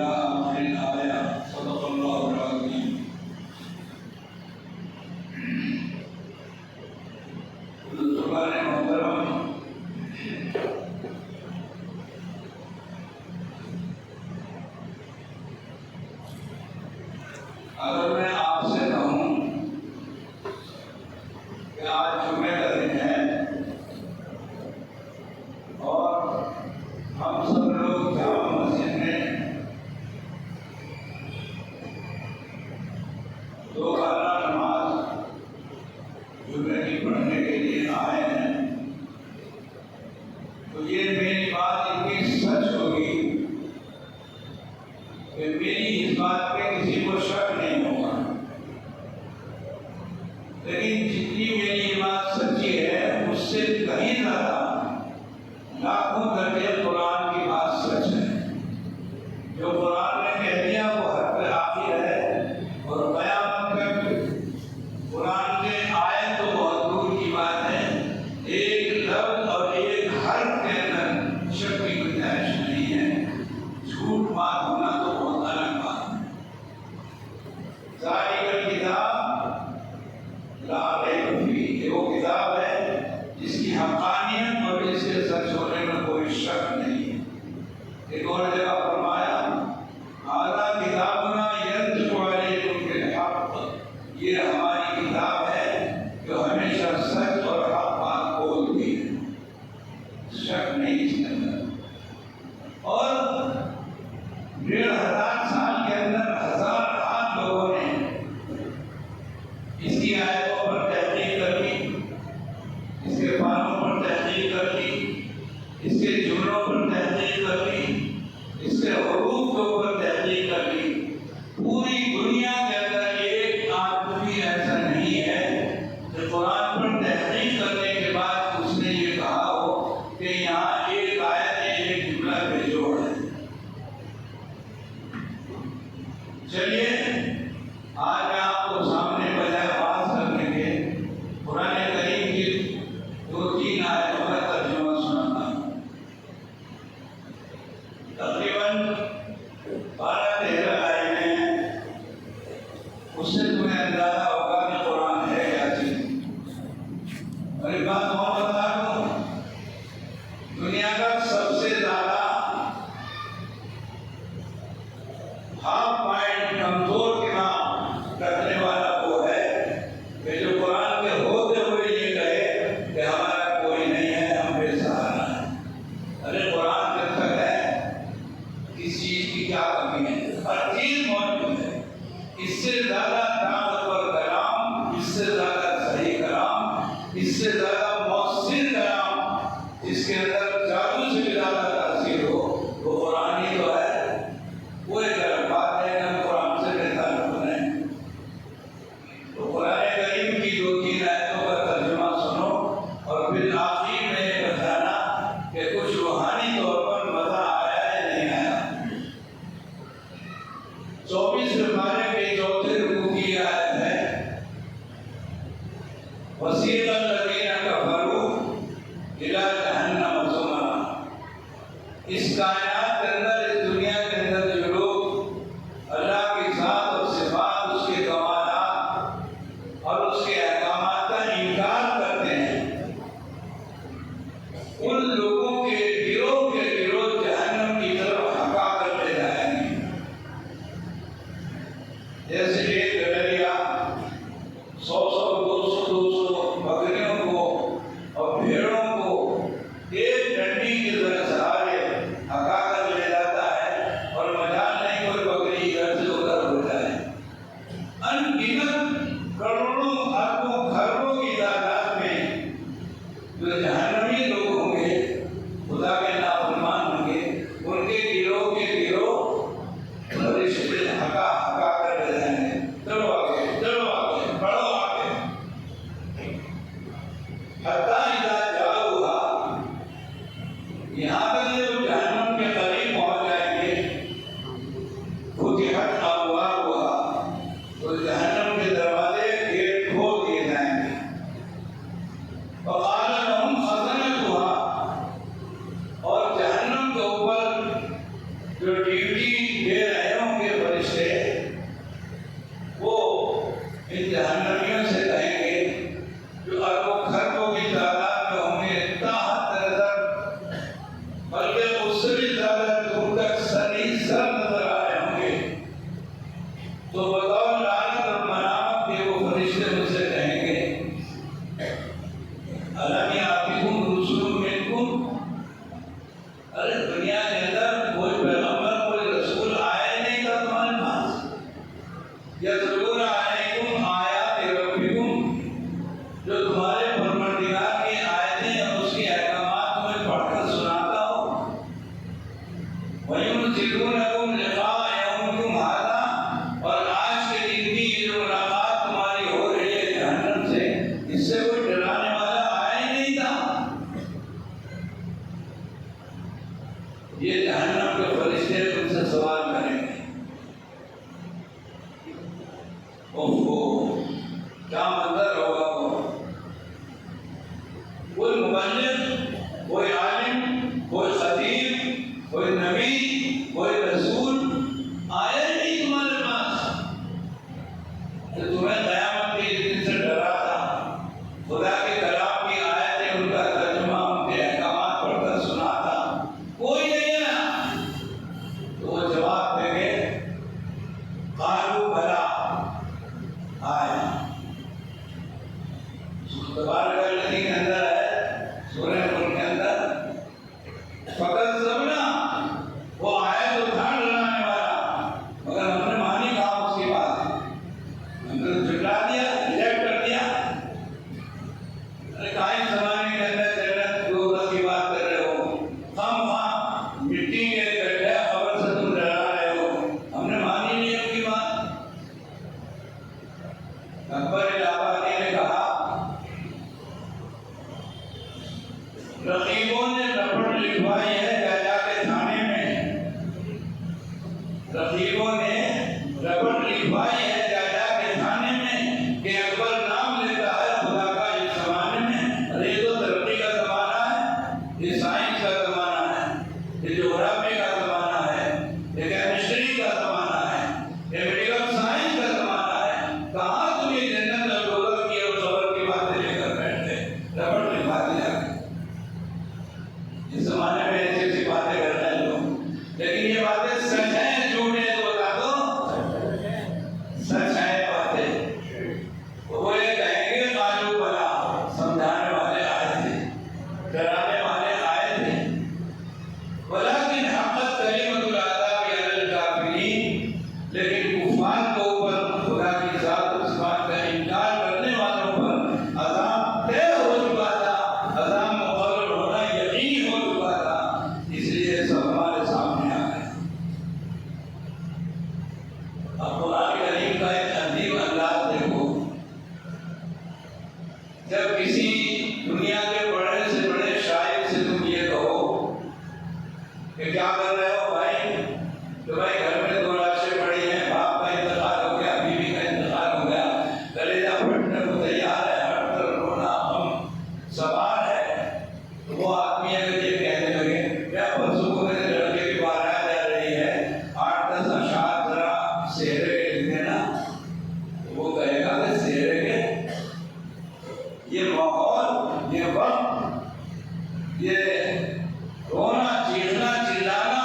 آخر الآية صدق الله العظيم. بزرگان محترم، اگر میں آپ سے کہوں کہ آج جمعے کا دن ہے اور ہم سب لوگ جامع مسجد میں دو رکعت نماز جمعے کی پڑھنے کے لیے آئے ہیں، تو یہ میری بات اتنی سچ ہوگی کہ میری اس بات پہ کسی کو شک نہیں ہوگا، لیکن جتنی میری یہ بات سچی ہے اس سے کہیں زیادہ لاکھوں درجے قرآن کی بات سچ ہے. جو قرآن نے کہہ دیا وہ حرف آخر ہے، اور قیامت تک قرآن کے آیت تو بہت دور کی بات ہے، ایک لفظ اور ایک حرف کے اندر شک کی گنجائش نہیں ہے. جھوٹ بات ہونا تو بہت الگ بات ہے. ذالک الکتاب لا ریب فیہ، یہ وہ کتاب ہے جس کی حقانیت اور اس کے سچ ہونے میں کوئی شک نہیں ہے. ایک اور جگہ فرمایا ھذا کتابنا ینطق علیکم بالحق، یہ ہماری کتاب ہے جو ہمیشہ سچ اور حق بات بولتی ہے، شک نہیں اس کے اندر. اور 1500 سال کے اندر ہزار لوگوں نے اس کی آیتوں پر تحقیق کر لی، اس کے معنوں پر تحقیق کر لی، اس کے جملوں پر تحقیق کر لی، اس کے حروف کے اوپر تحقیق کر لی. پوری دنیا کے اندر ایک آدمی ایسا نہیں ہے کہ قرآن پر تحقیق کرنے کے بعد اس نے یہ کہا ہو کہ یہاں ایک آیت ایک جملہ بے جوڑ ہے. چلیے آج میں آپ کو سامنے بجائے بات کرنے کے قرآن کریم کی 2-3 آیتوں کا ترجمہ سناتا ہوں. تقریباً 12-13 آیتیں ہیں، اس سے تمہیں اندازہ ہوگا کہ قرآن ہے کیا چیز. اور ایک بات اور بتا دوں، دنیا کا سب سے زیادہ ہاف مائنڈ کمزور دماغ رکھنے والا وہ ہے کہ جو قرآن کے ہوتے ہوئے یہ کہے کہ ہمارا کوئی نہیں ہے، ہم بے سہارا ہیں. ارے قرآن جب تک ہے کس چیز کی کیا کمی ہے؟ ہر چیز موجود ہے. اس سے زیادہ طاقتور کلام، اس سے زیادہ صحیح کلام، اس سے زیادہ مؤثر کلام، جس کے اندر جادو سے بھی زیادہ تاثیر ہو، وہ قرآن ہی تو ہے. وہ ایک الگ بات ہے کہ ہم قرآن سے بے تعلق بنیں. تو قرآن کریم کی 2-3 آیتوں کا ترجمہ سنو اور پھر آخر میں یہ بتانا کہ کچھ روحانی طور پر مزہ آیا یا نہیں آیا. 24 پارے کے 4تھے رکوع کی آیت ہے وَسِیقَ الَّذِینَ کَفَرُوا إِلَىٰ جَہَنَّمَ زُمَرًا. اس کائنات کے اندر، اس دنیا کے اندر جو لوگ اللہ کی ذات اور صفات، اس کے کمالات اور اس کے احکامات کا انکار کرتے ہیں، ان لوگوں کے گروہ جہنم کی طرف ہکا کر لے جائیں گے. جیسے ایک گڈریا 100-200 بکریوں کو اور بھیڑوں کو ایک ڈنڈی کے سہارے ہکا بے رحموں کے فرشتے وہ ان جہنمیوں سے کہیں گے جو اربوں خربوں کی تعداد میں ہوں گے، تحت نظر بلکہ اس سے بھی زیادہ دور تک سری سر نظر آئے ہوں گے، تو بطور لعنت اور ملامت کے وہ فرشتے ان سے کہیں گے الم یاتکم رسل منکم، ارے دنیا کے اندر کوئی پیغمبر کوئی رسول آیا نہیں تھا تمہارے پاس، یتلون علیکم آیات ربکم، جو تمہارے پروردگار کی آیتیں اور اس کے احکامات تمہیں پڑھ کر سناتا ہو، وَيُنذِرُونَكُمْ لِقَاءَ يَوْمِكُمْ هَٰذَا، اور آج کے دن کی یہ جو ملاقات تمہاری ہو رہی ہے جہنم سے، اس سے کوئی ڈرانے والا آیا ہی نہیں تھا۔ یہ جہنم کے فرشتے تم سے سوال کریں گے، اوہو کیا منظر ہوگا وہ، کوئی مبلغ، کوئی عالم، کوئی خطیب، کوئی نبی، کوئی رسول آیا ہی نہیں تمہارے پاس کہ تمہیں قیامت کے دن سے ڈراتا، خدا کے کلام کی آیتیں ان کا ترجمہ ان کے احکامات پڑھ کر سناتا، کوئی نہیں آیا۔ تو وہ جواب دیں گے قالوا بلا، آیا۔ تبارک الذی کے اندر ہے سورہ ملک کے اندر فکذبنا، وہ آیا تو تھا ڈرانے والا، مگر ہم نے مانی کہا اس کی بات، ہم نے جھٹلا دیا، ریجیکٹ کر دیا۔ ارے قائم زمانے کے اندر جنت دوزخ کی بات کر رہے ہو، خواہ مٹی کے گڈھے قبر سے تم ڈرا رہے ہو، ہم نے مانی نہیں ان کی بات۔ اکبر الہٰبادی نے کہا رقیبوں نے رپٹ لکھوائی ہے جا جا کے تھانے میں، رقیبوں نے رپٹ لکھوائی ہے جا جا کے تھانے میں کہ اکبر نام لیتا ہے خدا کا اس زمانے میں۔ ارے یہ تو ترقی کا زمانہ ہے، یہ سائنس کا زمانہ ہے، یہ جغرافی کا زمانہ ہے، یہ کیمسٹری کا زمانہ ہے، یہ میڈیکل سائنس کا زمانہ ہے، کہاں تم یہ جنت اور دوزخ کی اور قبر کی باتیں لے کر بیٹھتے، رپٹ لکھوا دیا۔ اس زمانے میں ایسی ایسی باتیں کر رہے ہیں لوگ، لیکن یہ باتیں سچ ہیں جھوٹ ہے تو بتا دو، سچ ہے باتیں۔ وہ یہ کہیں گے قالوا بلا، سمجھانے والے آئے تھے، ڈرانے والے آئے تھے، ولکن حقت کلمۃ العذاب علی الکافرین، لیکن کفار کے اوپر خدا کی ذات و صفات کا انکار کرنے والوں پر عذاب طے ہو چکا تھا، عذاب مقرر ہونا یقین ہو چکا تھا، اس لیے سب ہمارے سامنے آ گئے۔ اب قرآن کریم کا ایک عجیب انداز دیکھو، جب کسی دنیا کے بڑے سے بڑے شاعر سے تم یہ کہو کہ کیا کر رہے ہو بھائی، تو بھائی گھر میں دو لاشیں پڑی ہیں، باپ کا انتقال ہو گیا، بیوی کا انتقال ہو گیا، کلیجہ پھٹنے کو تیار ہے، ہر طرف رونا غم سوار ہے، تو وہ آدمی اگر یہ کہنے لگے کیا پرسوں کو میرے لڑکے کی بارات جا رہی ہے، 8-10 اشعار ذرا سہرے کے لکھ دینا، تو وہ کہے گا کہ سہرے کے یہ ماحول، یہ وقت، یہ رونا چیخنا چلانا،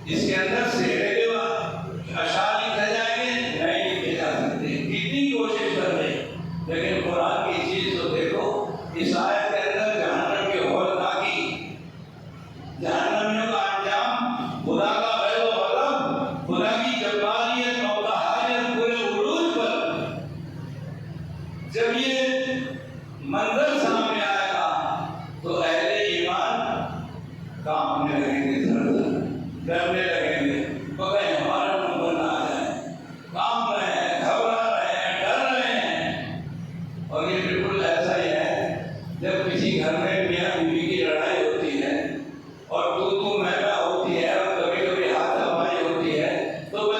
اس کے اندر سہرے کے اشعار لکھے جائیں گے؟ نہیں لکھے جا سکتے، کتنی کوشش کر رہے، لیکن قرآن کی چیز تو دیکھو، اس آیت کے اندر جہنم کے ہولناکی، جہنمیوں کا انجام، خدا کا غضب و غضب، خدا کی جباریت اور قہاریت پورے عروج پر، جب یہ منظر سامنے آئے گا تو اہل ایمان کانپنے لگیں گے، ڈرنے لگیں گے، بغیر ہمارا نمبر نہ آ جائے، کانپ رہے ہیں، گھبرا رہے ہیں، ڈر رہے ہیں۔ اور یہ بالکل ایسا ہی ہے جب کسی گھر میں میاں بیوی کی لڑائی ہوتی ہے اور تو میں ہوتی ہے اور کبھی کبھی ہاتھ ہوائی ہوتی ہے، تو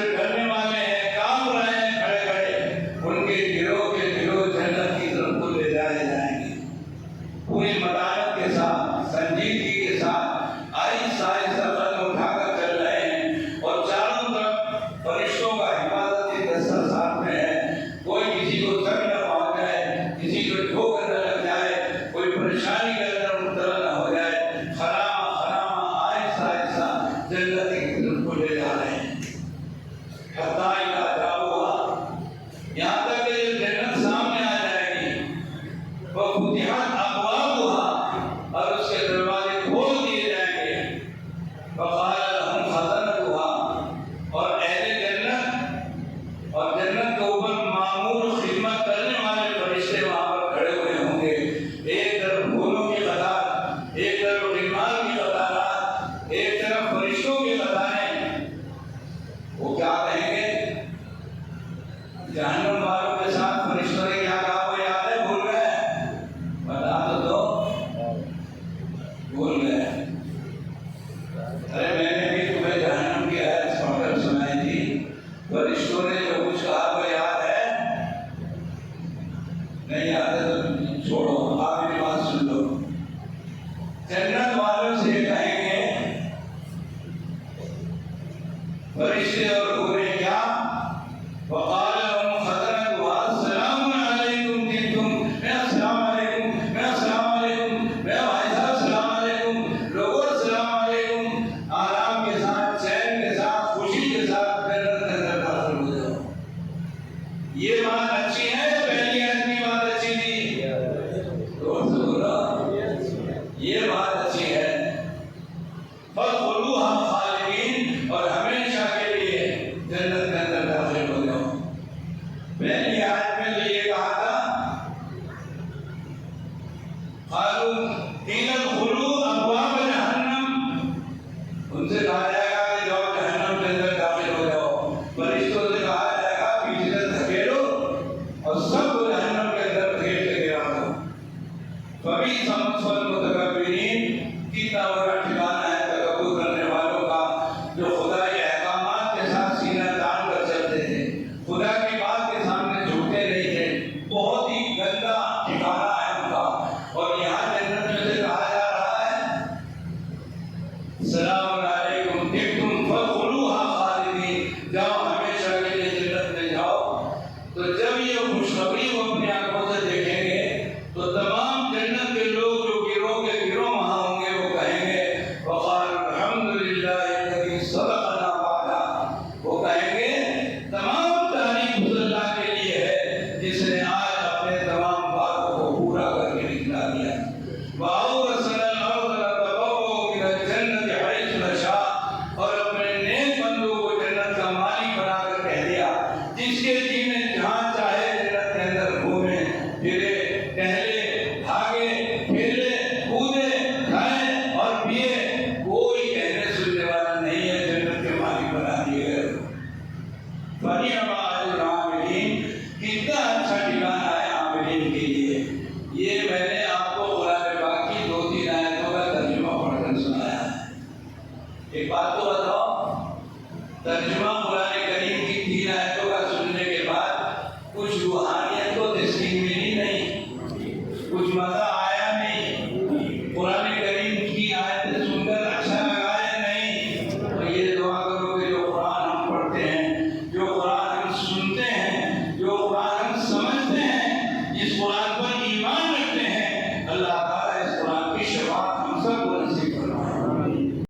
سے ڈرنے والے ہیں، کام رہے ہیں کھڑے کھڑے، ان کے گروہ کے گروہ جنت کی طرف کو لے جائے جائیں گے۔ پوری متانت کے ساتھ، سنجیدگی کے ساتھ آہستہ آہستہ قدم اٹھا کر چل رہے ہیں، اور چاروں طرف فرشتوں کا حفاظتی دستہ ساتھ میں ہے۔ کوئی کسی کو تنگ نہ پہنچ جائے، کسی کو ٹھوکر نہ لگ جائے، کوئی پریشانی کے اندر مبتلا نہ ہو جائے۔ خرامہ خرامہ آہستہ آہستہ جنت کی طرف کو لے جا رہے ہیں۔ حتیٰ اذا جاؤہا، یہاں تک کہ جب جنت سامنے آ جائے گی، وفتحت ابوابها، اور اس کے دروازے کھول دیے جائیں گے۔ فقال لهم خزنتها، اور اہل جنت اور جنت کے اوپر معمور خدمت کرنے والے فرشتے وہاں پر کھڑے ہوئے ہوں گے۔ ایک طرف پھولوں کی قطار، ایک طرف غلمان کی قطارات، ایک طرف فرشتوں کی قطاریں۔ وہ کیا کہیں گے؟ جہنم والوں کے ساتھ فرشتوں نے کیا کہا وہ یاد ہے؟ بھول گئے؟ بتا تو دو، بھول گئے۔ ارے میں نے بھی تمہیں جہنم کی آیت پڑھ کر سنائی تھی، فرشتوں نے جو کچھ کہا وہ یاد ہے؟ نہیں یاد ہے تو چھوڑو، آپ میری بات سن لو۔ جنت والوں سے کہیں گے فرشتے اور حوریں کیا؟ وقال لهم خزنتها السلام علیکم طبتم، السلام علیکم، السلام علیکم، بھائی صاحب السلام علیکم، لوگوں السلام علیکم، آرام کے ساتھ، چین کے ساتھ، خوشی کے ساتھ جنت کے اندر داخل ہو جاؤ۔ یہ بات اچھی ہے یا پہلی آدمی بات اچھی تھی؟ زور سے بولو، یہ بات اچھی ہے۔ فادخلوها خالدین، اور ہمیشہ کے لیے جنت کے اندر داخل ہو جاؤ۔ پہلی آیت میں تو یہ کہا تھا قالوا قیل ادخلوا ابواب جہنم، ان سے کہا جائے گا کہ جاؤ جہنم کے اندر داخل ہو جاؤ۔ فرشتوں سے کہا جائے گا پیچھے سے دھکیلو اور سب کو جہنم کے اندر دھکیل کے گرا دو۔ فبئس مثوى المتکبرین، کتنا بڑا ٹھکانہ ہے تکبر کرنے والوں کا، جو خدا کے احکامات کے ساتھ سینہ تان کر چلتے تھے، خدا کی بات کے سامنے جھکتے نہیں تھے۔ بہت ہی گندا ٹھکانہ ہے ان کا۔ اور یہاں جنت میں سے کہا جا رہا ہے سلام علیکم طبتم فادخلوها خالدین، جاؤ ہمیشہ کے لیے جنت میں جاؤ۔ تو جب یہ خوشخبری وہ اپنی آنکھوں سے دیکھیں گے تو تمام جنت کے لوگ جو گروہ کے گروہ وہاں ہوں گے وہ کہیں گے وقال الحمدللہ الذی صدقنا وعدہ، وہ کہیں گے تمام تعریف اس اللہ کے لیے ہے جس نے آج اپنے تمام باتوں کو پورا کر کے نکلا دیا۔ وَأَوْرَثَنَا الْأَرْضَ نَتَبَوَّأُ مِنَ الْجَنَّةِ حَيْثُ نَشَاءُ، اور اپنے نیک بندوں کو جنت کا مالک بنا کر کہہ دیا جس کے جی میں جہاں چاہے جنت کے اندر گھومے پھرے، ٹہلے، بھاگے، کھیلے، کودے، کھائے اور پیے، کوئی کہنے سننے والا نہیں ہے، جنت کے مالک بنا دیے گئے۔ فَنِعْمَ أَجْرُ الْعَامِلِينَ، کتنا اچھا ٹھکانہ ہے عاملین کے لیے۔ یہ میں نے آپ کو قرآن پاک کی 2-3 آیتوں کا ترجمہ پڑھ کر سنایا ہے۔ ایک بات تو بتاؤ، ترجمہ قرآن کریم